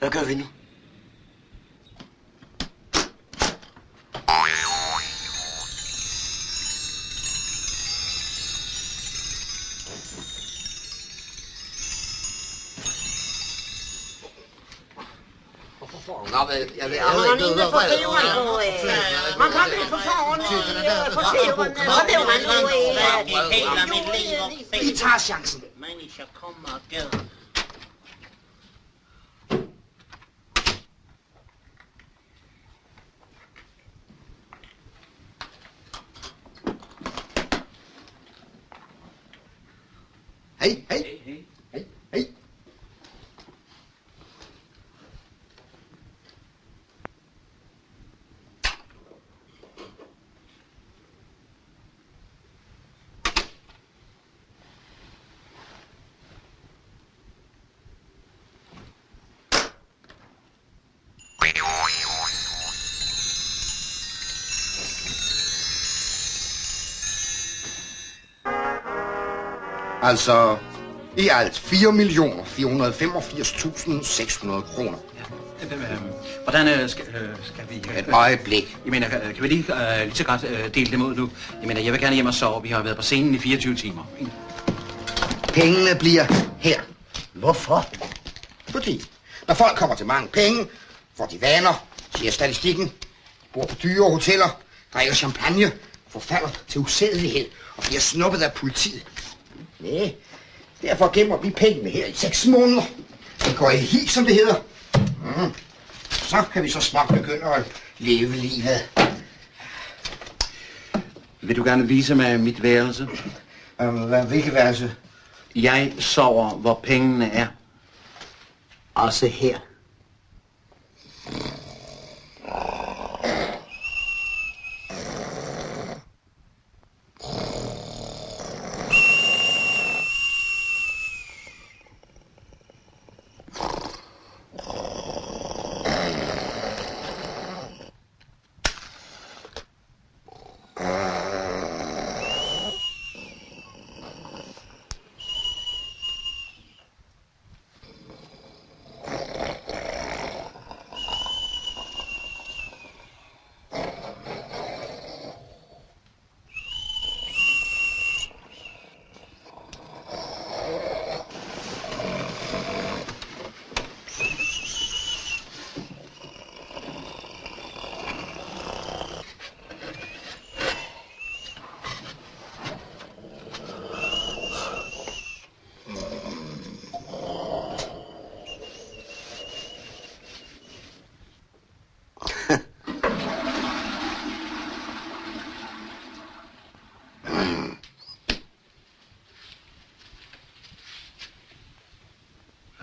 Hvad gør vi nu? Nå, jeg ved ikke, på skiverne nu. Man kan ikke få sårene på skiverne, og det var nu. Vi tager chancen. Mennesker kommer og gør. Hej, hej. Hej, hej. Altså, i alt 4.485.600 kroner. Ja. Hvordan skal vi... Et øjeblik. Jeg mener, kan vi lige så godt dele dem ud nu? Jeg mener, jeg vil gerne hjem og sove. Vi har været på scenen i 24 timer. Pengene bliver her. Hvorfor? Fordi, når folk kommer til mange penge, får de vaner, siger statistikken, bor på dyre hoteller, drikker champagne, forfalder til usædelighed og bliver snuppet af politiet. Nej, derfor gemmer vi pengene her i 6 måneder. Det går i hi, som det hedder. Så kan vi så småt begynde at leve livet. Vil du gerne vise mig mit værelse? Hvilket værelse? Jeg sover, hvor pengene er. Også her.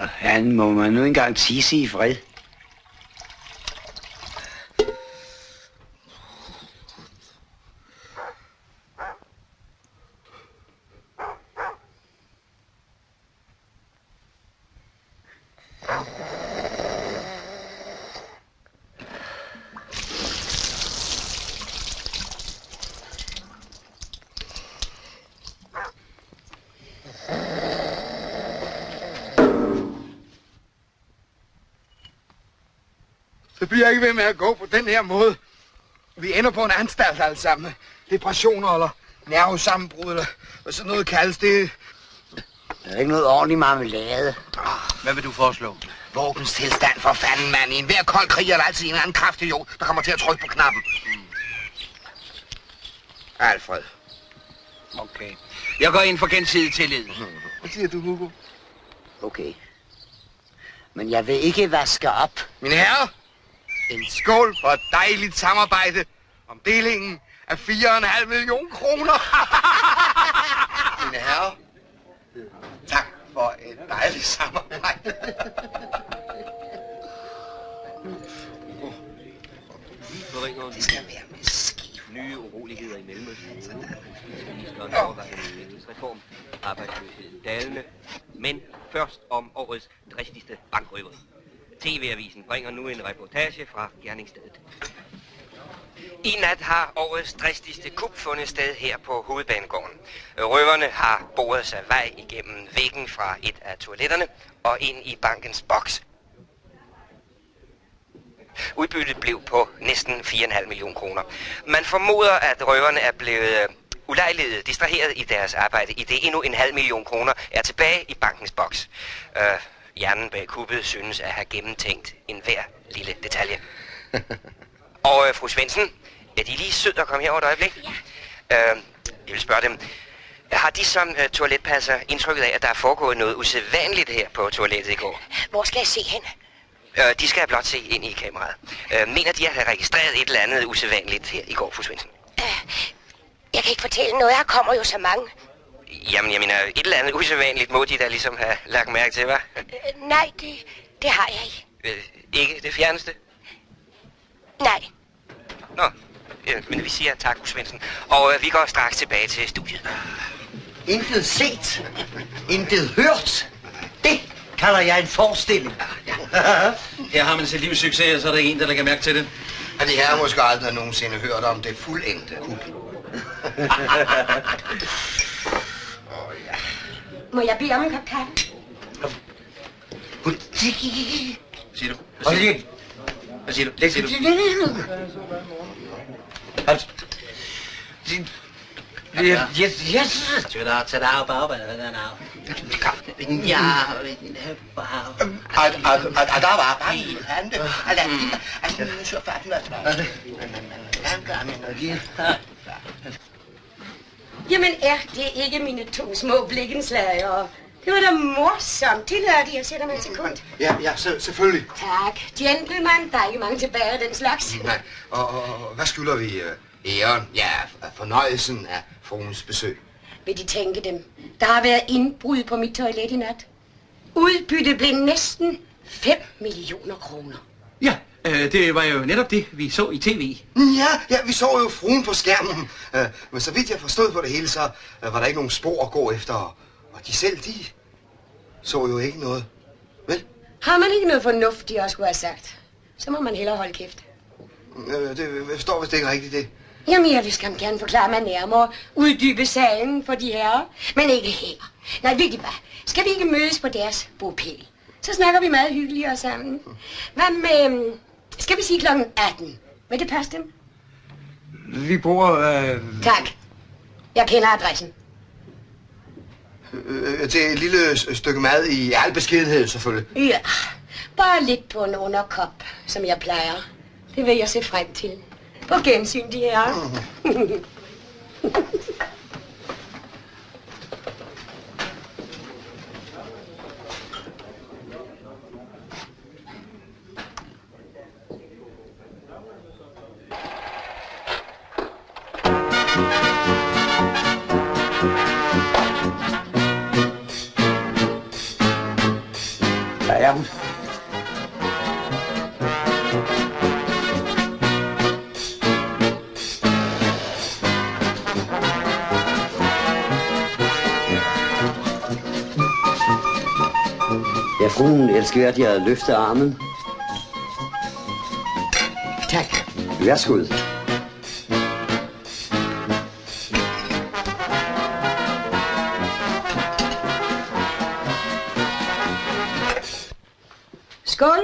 Han må man nu engang tisse i fred. Det bliver ikke ved med at gå på den her måde. Vi ender på en anstalt alle sammen. Depressioner eller nervesammenbrud eller hvad sådan noget kaldes det. Der er ikke noget ordentligt marmelade. Hvad vil du foreslå? Våbenstilstand for fanden, mand. I enhver kold krig er der altid en eller anden kraftidiot, der kommer til at trykke på knappen. Alfred. Okay. Jeg går ind for gensidig tillid. Hvad siger du, Hugo? Okay. Men jeg vil ikke vaske op. Mine herrer, en skål for et dejligt samarbejde om delingen af 4,5 millioner kroner. Mine herrer, tak for et dejligt samarbejde. Det skal være med skive. Nye uroligheder i Mellemøsten. Ministeren overvejer en reform. Arbejdsløsheden dalende. Men først om årets dristigste bankrøveri. TV-avisen bringer nu en reportage fra gerningsstedet. I nat har årets dristigste kup fundet sted her på Hovedbanegården. Røverne har boret sig vej igennem væggen fra et af toiletterne og ind i bankens boks. Udbyttet blev på næsten 4,5 millioner kroner. Man formoder, at røverne er blevet ulejliget, distraheret i deres arbejde, i det endnu 0,5 million kroner er tilbage i bankens boks. Hjernen bag kuppet synes at have gennemtænkt enhver lille detalje. Og fru Svendsen, er de lige sød at komme herover et øjeblik? Ja. Jeg vil spørge dem, har de som toiletpasser indtrykket af, at der er foregået noget usædvanligt her på toilettet i går? Hvor skal jeg se hen? De skal blot se ind i kameraet. Mener de at have registreret et eller andet usædvanligt her i går, fru Svendsen? Jeg kan ikke fortælle noget, her kommer jo så mange. Jamen, jeg mener, et eller andet usædvanligt må de da ligesom have lagt mærke til, hva'? Nej, det har jeg ikke. Ikke det fjerneste? Nej. Nå, men vi siger tak, fru Svendsen. Og vi går straks tilbage til studiet. Intet set. Intet hørt. Det kalder jeg en forestilling. Her har man sit livs succes, og så er der en, der lægger mærke til det. Og de her måske aldrig nogensinde hørt om det fuldendte kup. Må jeg bede om en kop kaffe? Hvad siger du? Hvad siger du? Læg, siger du? Yes. Jamen er det ikke mine to små blikkenslagere? Det var da morsomt. Tillader de, jeg sætter mig til kund. Ja, selvfølgelig. Tak. Gentleman, der er ikke mange tilbage af den slags. Nej, og hvad skylder vi æren? Ja, fornøjelsen af fruens besøg. Vil de tænke dem? Der har været indbrud på mit toilet i nat. Udbyttet blev næsten 5 millioner kroner. Ja, det var jo netop det, vi så i tv. Ja, vi så jo fruen på skærmen. Men så vidt jeg forstod på det hele, så var der ikke nogen spor at gå efter. Og de selv, de så jo ikke noget. Vel? Har man ikke noget fornuftigt at skulle have sagt, så må man hellere holde kæft. Jeg forstår vist ikke rigtigt det. Jamen, jeg vil skam gerne forklare mig nærmere, uddybe sagen for de herrer, men ikke her. Nej, ved de hvad? Skal vi ikke mødes på deres bopæl? Så snakker vi meget hyggeligere sammen. Hvad med, skal vi sige klokken 18? Vil det passe dem? Vi bor... Tak. Jeg kender adressen. Til et lille stykke mad i al beskedenhed, selvfølgelig. Ja, bare lidt på en underkop, som jeg plejer. Det vil jeg se frem til. På gensyn, de her. Der er hun. Ja, fruen elskværdig at løfte armen. Tak. Værsgo. Skål.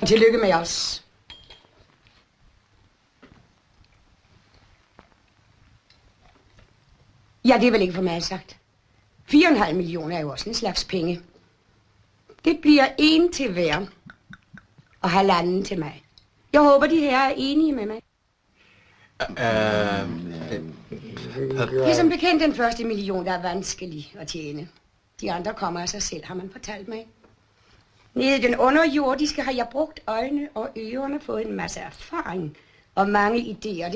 Tillykke med os. Ja, det er vel ikke for meget sagt. 4,5 millioner er jo også en slags penge. Det bliver 1 til hver, og 1,5 til mig. Jeg håber, de her er enige med mig. Det er som bekendt den første million, der er vanskelig at tjene. De andre kommer af sig selv, har man fortalt mig. Nede i den underjordiske har jeg brugt øjne og ørerne, fået en masse erfaring og mange idéer. Det